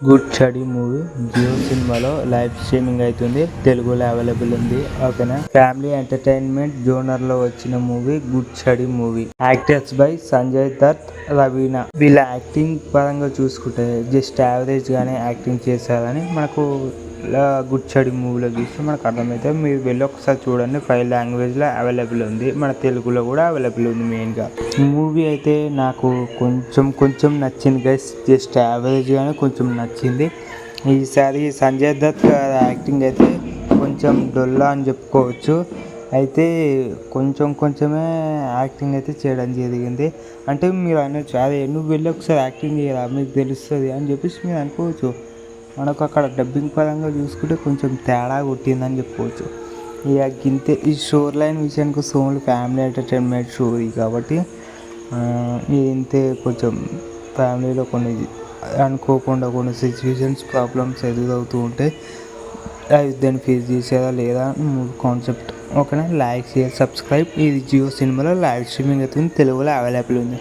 Good study movie Jio సినిమాలో live streaming అవుతుంది. తెలుగులో అవైలబుల్ ఉంది. ఓకేనా, ఫ్యామిలీ ఎంటర్టైన్మెంట్ జోనర్ లో వచ్చిన movie good study movie. Actors by Sanjay Dutt, Raveena. వీళ్ళ యాక్టింగ్ పరంగా చూసుకుంటే జస్ట్ యావరేజ్ గానే యాక్టింగ్ చేశారని మనకు గుడ్ స్టడీ మూవీలో చూస్తే మనకు అర్థమవుతుంది. మీరు వెళ్ళి ఒకసారి చూడండి. 5 లాంగ్వేజ్లో అవైలబుల్ ఉంది. మన తెలుగులో కూడా అవైలబుల్ ఉంది. మెయిన్గా మూవీ అయితే నాకు కొంచెం నచ్చింది గైస్. జస్ట్ యావరేజ్ గానే కొంచెం నచ్చింది. ఈసారి సంజయ్ దత్ యాక్టింగ్ అయితే కొంచెం డొల్లా అని చెప్పుకోవచ్చు. అయితే కొంచెమే యాక్టింగ్ అయితే చేయడం జరిగింది. అంటే మీరు అనొచ్చు, అదే నువ్వు వెళ్ళి ఒకసారి యాక్టింగ్ చేయరా మీకు తెలుస్తుంది అని చెప్పేసి మీరు అనుకోవచ్చు. మనకు అక్కడ డబ్బింగ్ పరంగా చూసుకుంటే కొంచెం తేడా కొట్టిందని చెప్పుకోవచ్చు. ఇక గింతే. ఈ స్టోరీ లైన్ విషయానికి వస్తే ఓన్లీ ఫ్యామిలీ ఎంటర్టైన్మెంట్ స్టోరీ కాబట్టి ఇంతే. కొంచెం ఫ్యామిలీలో కొన్ని అనుకోకుండా కొన్ని సిచ్యువేషన్స్ ప్రాబ్లమ్స్ ఎదురవుతూ ఉంటాయి. అవి దాన్ని ఫేస్ చేసేదా లేదా కాన్సెప్ట్. ఓకేనా, లైక్ షేర్ సబ్స్క్రైబ్. ఇది జియో సినిమాలో లైవ్ స్ట్రీమింగ్ అవుతుంది. తెలుగులో అవైలబుల్ ఉంది.